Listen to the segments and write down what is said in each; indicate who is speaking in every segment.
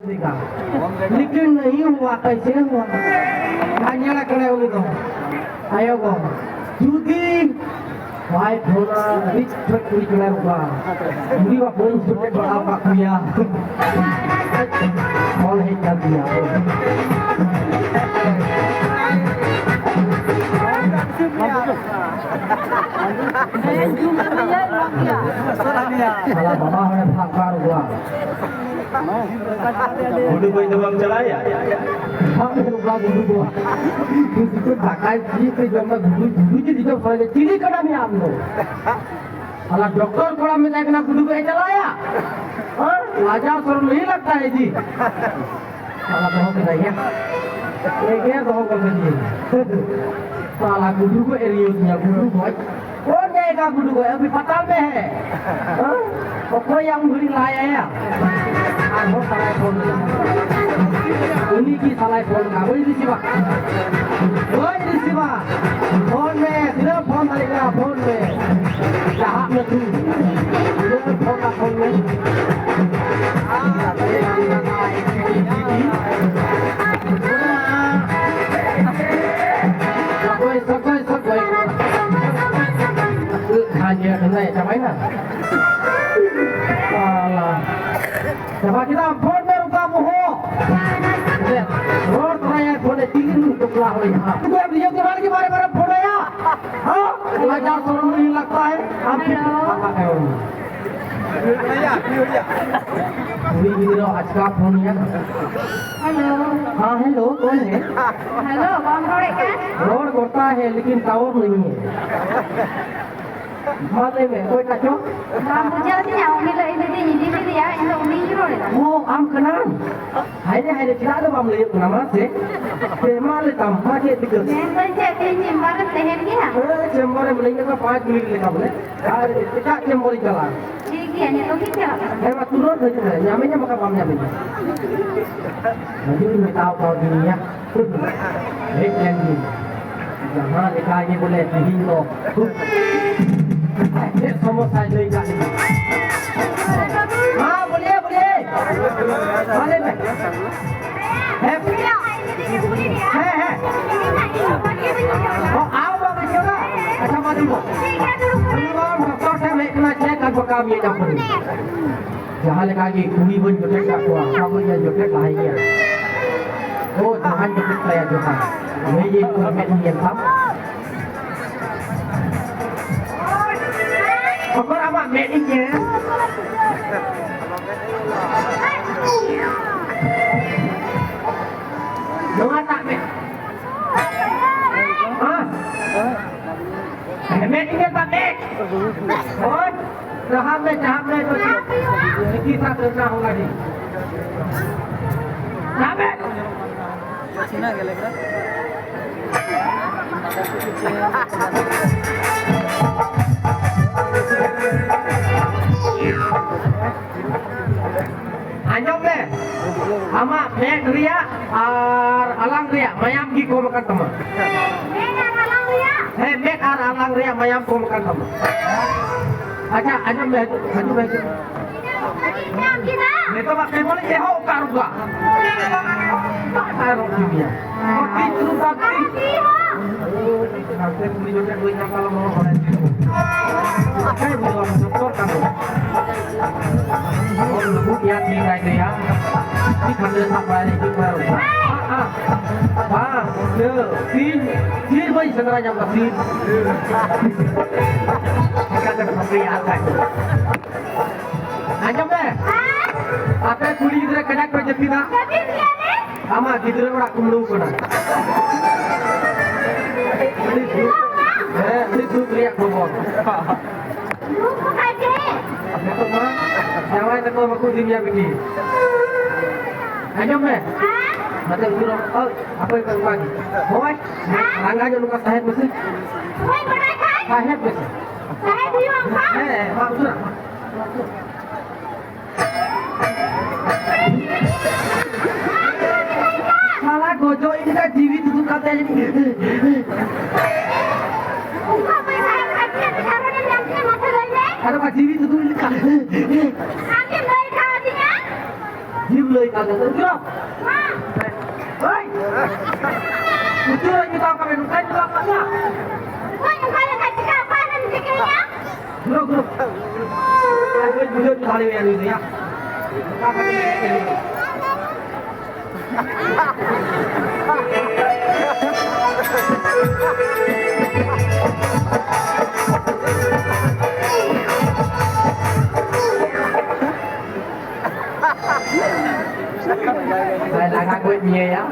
Speaker 1: लेकिन नहीं हुआ कैसे हुआ hanya kena itu ayo kok judi baik bola dicek di kelar gua jadi waktu sudah berapa dia oleh dia salah bapak oleh pakar gua
Speaker 2: Budu koy tawag celaya.
Speaker 1: Kami lupa budu gua. Itu pakai itu jama budu jadi jauh soalnya ciri kada mi amno. Kalau dokter kalau minta kena budu gua celaya. हाँ लाजा sir नहीं लगता है जी साला बहुत बढ़िया एक है दो कर दीजिए साला गुरु को एरियोसnya गुरु boy कौन जाएगा गुरु को अभी पता में है तो कोई yang beli laya ya aku salah phone ini की salah phone का वही रिसीवा फोन में सिर्फ फोन करेगा फोन में जहाँ में तू सिर्फ फोन में hanya kena capai na. Coba kita phone में रुका मोहो. रोड रहा phone तीन टुकड़ा हो यहाँ. तू अब ये दुकान के बारे में phone है या? हाँ? हजार सौ नहीं लगता है. आप क्या है वो? पूरी वीडियो आज का फोन है.
Speaker 3: हेलो
Speaker 1: हाँ हेलो कौन है?
Speaker 3: हेलो कौन क्या
Speaker 1: रोड करता है लेकिन टावर नहीं है. माले में कोई कचो?
Speaker 3: मुझे अभी आऊँगी तो इधर हिंदी में दिया इधर उन्हीं ही रोड है.
Speaker 1: वो आम kenal. Hai tidak ada bang lihat nama sih. Malah tambah dia tiga.
Speaker 3: मैं तो चाहती हूँ चिंबार शहर की है.
Speaker 1: चेंबर में मिलेंगे तो 5 मिनट लेगा बोले. क्या चेंबर ही चला.
Speaker 3: ठीक है नहीं तो क्या चला.
Speaker 1: है मत तुरंत भेज दे. nyamenya maka pamnya भेज. Nanti मैं tahu dunia. एक लैंग्वेज. जहाँ लिखा ये बोले नहीं तो. ये समोसा नहीं का. हाँ बोलिए बोलिए. माले में. है आओ बाबा चलो अच्छा मारी को डॉक्टर साहब इतना चेक कर काम ये जब जहाँ लगा कि कुड़ी बन जोटे का हुआ सब ये जोटे लाई है वो जहाँ जोटे लाया जो था मैं ये को मैं ये था अगर आप मैं ये Nunga tak me. Ah. Me ini tak me. और जहाँ में तो इसी साथ रहना होगा जी. जहाँ में.
Speaker 4: सीना क्या लग रहा?
Speaker 1: Anjong le, ama mek ria, alang ria, mayam gi ko makan teman. Mek alang ria, mayam ko makan teman. Acha, anjong le, anjong le. Nito pakai boleh jeho karuga. Karu dunia. Mati tu sakti. Nanti beli juga duitnya kalau mau orang itu. Saya belum dokter kamu. Om lugu kiat nilai dia. Ini kandil sampai itu baru. Sin bayi segera nyampe sin. Kata keprian kan. Anjam deh. Apa kuli kita kena kerja kita? Ama kita orang kumlu kena. Ini tu teriak bobot. Apa mah? Jangan tak kau aku dunia begini. Anjam deh. Macam tu apa yang kau bagi? Boy, angga je luka sahet mesti.
Speaker 3: Boy mana kan?
Speaker 1: Sahet mesti.
Speaker 3: Sahet dia apa?
Speaker 1: Maksud. Salah gojo ini kan jiwi tutup kata jadi. Ada pak jiwi tutup ini kan.
Speaker 3: Akhir baik hatinya.
Speaker 1: Jim lagi kagak terkira. Hei, itu lagi tahu kami nukai juga apa? Guru. Aku juga kali yang ini ya. Saya nak kuat ni ya.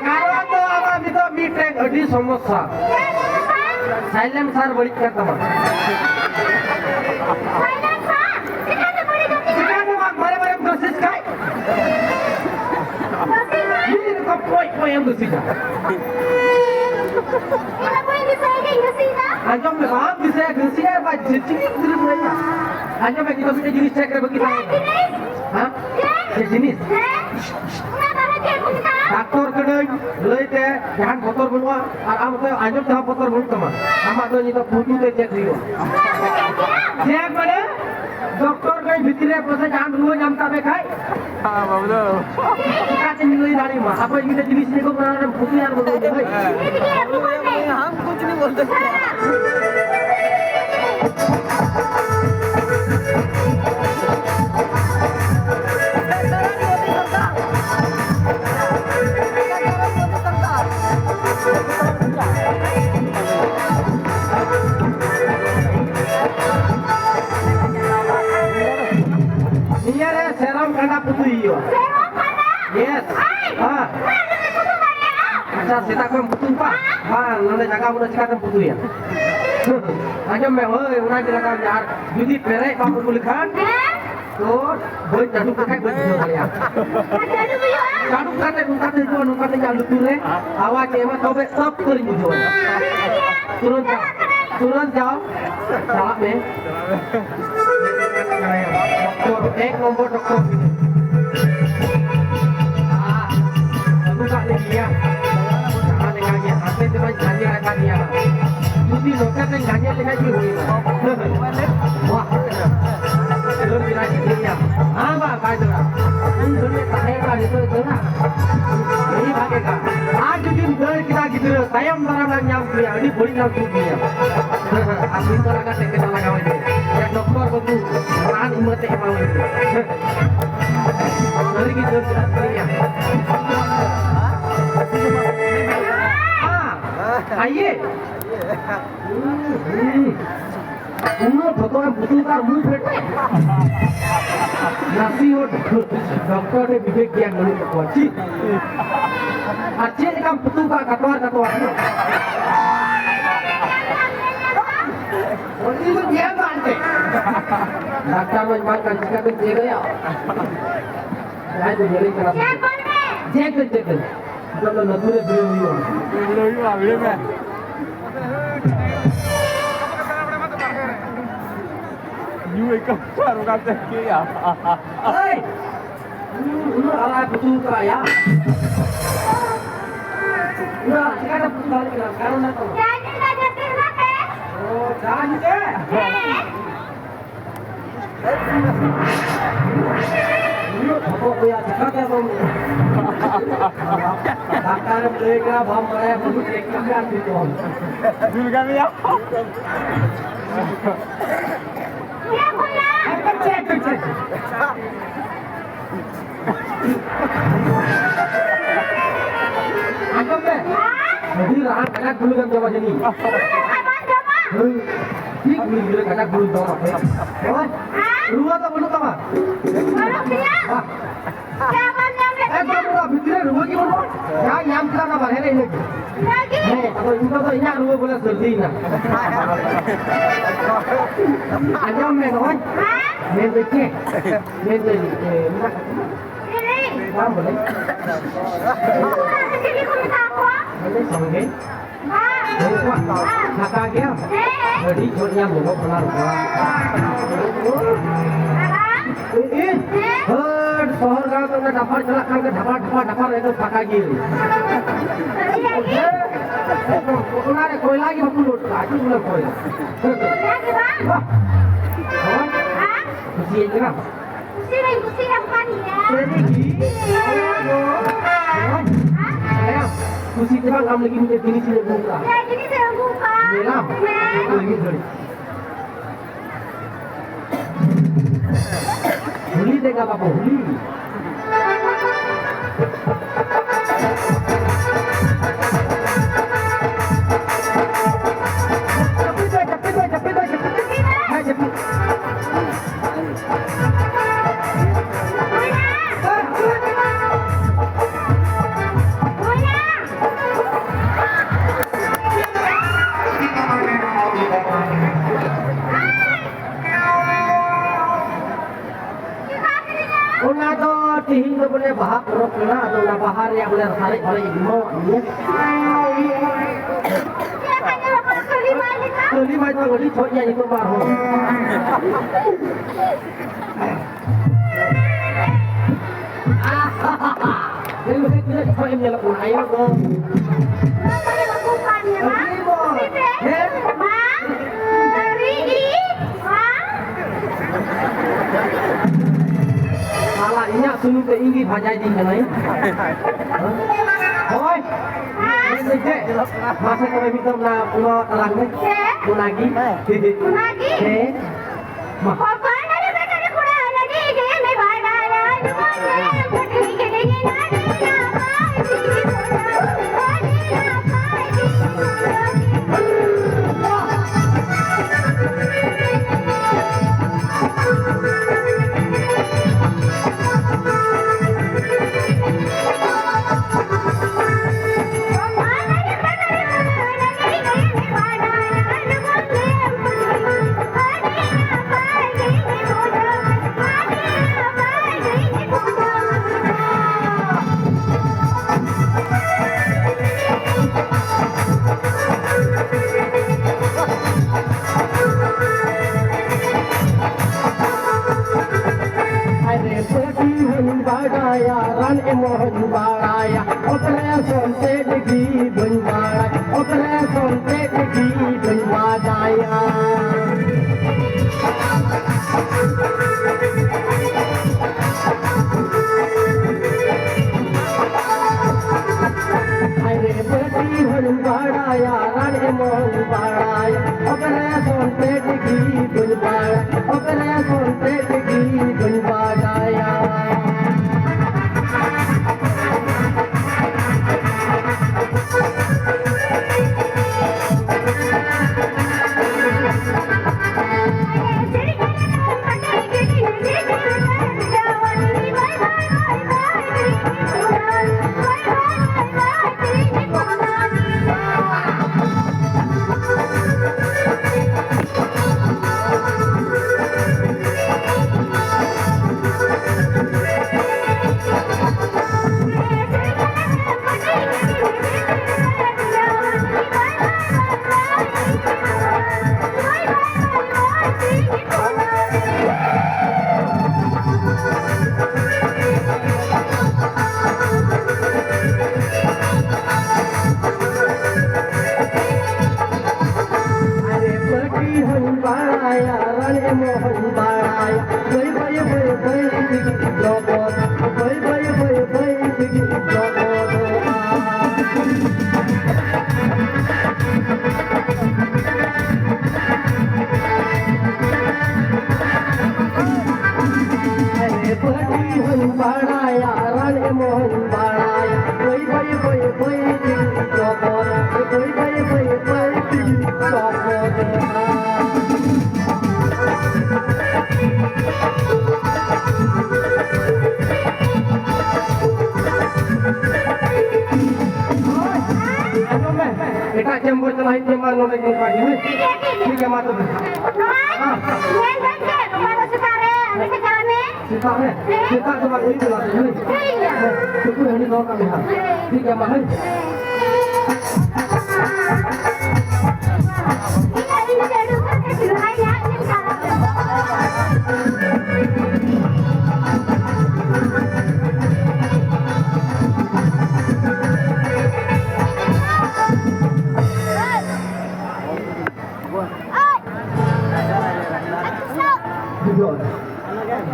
Speaker 1: Kalau tu apa itu meeting ada समस्या. Silent sir balik kata mak. Bare proses kai. Ini kau poin yang bersih. Anjom में बाप जिसे घसी है बात जितनी दिल में है anjom में kita punya jenis cek bagi kita हाँ jenis Faktor kedai lete jangan kotor benua am tu anjom jangan kotor benua teman amak tu ni tu putu tu cek dia cek mana doktor kai bhitre proses jangan benua jam tak bekai
Speaker 4: हाँ बाबू
Speaker 1: kita tinggal di dari mah apa yang kita jenis ni kau pernah putu yang betul
Speaker 4: हम कुछ नहीं बोलते
Speaker 1: Iya deh, seram karena putu iyo. Yes. Ah. Asal kita kan putu pak. Bang, nanti jaga muda cakap putu ya. Aja mewah, orang kita kan jar. Jadi perek kamu tulikan. Tuh, boleh jadu pakai boleh jadu kali ya. Jadu kata jalu tulen. Awak cewek kau besok kering bujuan. Turun jauh. Salah me. Doktor, nombor doktor. Buka lagi ya. Ada lagi. Ada tu janji ada dia. Jadi doktor kan janji lagi hui. Wah. Belum lagi dia. Apa kaitu? Dunia tak hebat itu na. Ini bagaikan. Aja दिन घर kita gitu. Tayam barang nyam dia. Ini boleh nyam dia. Aku itu laga teke laga aja. Ya doktor betu. Orang umur teh mau itu. Dari gitu dia. आइए भगवान पुतुल का मुंह फेंट नसी हो doctor ने विवेक किया गणित को अच्छे काम पुतुल का कटवार और ये तो क्या मानते डॉक्टर में बात कर चिका तो दे गया यार तो मेरे करा चेक जब नतुरे वीडियो में You wake up baru kata ya. Hei. Lu ala betul ka ya. Udah, sekarang putus balik ke sekarang nak tahu.
Speaker 3: Jadi dah jadi nak
Speaker 1: Oh, jangan ke? Ini apa punya cakap ya bang? Dakar mereka bom mereka butuh ikan gitu. Dulu kami ya.
Speaker 3: Ya bola.
Speaker 1: Cek. Angkat deh. Jadi rahan kanak dulu kan coba jadi. ঠিক মিলে কাটা গুলো দাও আপনি রুয়া তো বলো তোমার
Speaker 3: Mana dia? Jangan yang
Speaker 1: একদম পুরো ভিতরে রুয়া কি বলবো যা নাম ছিল না বাইরে এনে
Speaker 3: lagi.
Speaker 1: হ্যাঁ তো ইনকা তো ইনা রুয়া বলে চলতেই না আজম মে নয় মে দেখে মে দেখে না
Speaker 3: Ini.
Speaker 1: নাম বলে
Speaker 3: Jadi kau minta apa?
Speaker 1: বলে সঙ্গে
Speaker 3: Ah.
Speaker 1: থাকা গিয়া বডি ছোটিয়া বলো বলা রুয়া हर शहर गांव में डफर चला कर के ढपा एकदम पका गिर कोना रे कोयला की बकुल उठ आजू बोले कोयला
Speaker 3: Lagi bang.
Speaker 1: खुशी है ना
Speaker 3: kursi yang bukan ya.
Speaker 1: Jadi gini. Sayang, kursi kita kamu lagi minta gini sini buka.
Speaker 3: Ya, jadi saya buka.
Speaker 1: Yelah.
Speaker 3: Ya.
Speaker 1: Ini sorry. Huli deh nggak apa-apa, huli. Una to tihin to boleh bahak rok na to na bahar yang boleh tarik oleh ibu ni.
Speaker 3: Ya, tanya apa kelima ini kan?
Speaker 1: तो ली might गली छोड़िया eco बार हो Ini mesti kita kau yang nyala pun ayo go.
Speaker 3: Apa yang bukan ya, Bang? Sini, Bang. Dari ini, Bang.
Speaker 1: Salah ini sunu ke inggi bajai di sana. Oi. Ini je. Masa kau minta na puno terang ni. Punagi.
Speaker 3: Punagi?
Speaker 1: Mah.
Speaker 3: Papa, ada kata kurang lagi. Jadi me badala, dunia putih kini nadi
Speaker 1: Ran emohon baraya, operation tegi bunbaraya, operation tegi bunbaraya. Aire peti hon baraya, ran emohon baraya, operation tegi bunbaraya, operation tegi bunbaraya. Kita jemput lain jemaah nolak yang pagi ni. Tiga mata tu. Kita cuma ini tu lah. Cukup hari dua kali lah. Tiga mahal. Good.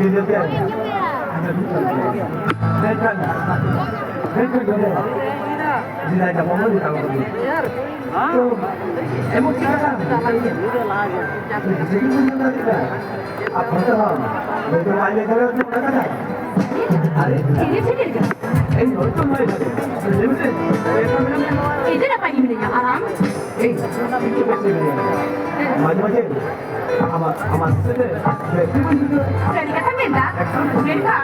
Speaker 1: Good.
Speaker 2: Tidak ada momen di kamar ini.
Speaker 1: এমন কি কথা
Speaker 2: Apa tuh? Betul aja kalau itu kata.
Speaker 1: আরে
Speaker 3: ছেড়ে ছেড়ে গেল
Speaker 1: এই নতুন হয়ে যাবে
Speaker 3: এটা না পানি মিলে আরাম
Speaker 1: এই কিছু বেশি নেই মাঝে মাঝে আমার সাথে
Speaker 3: Dari kata minta, minta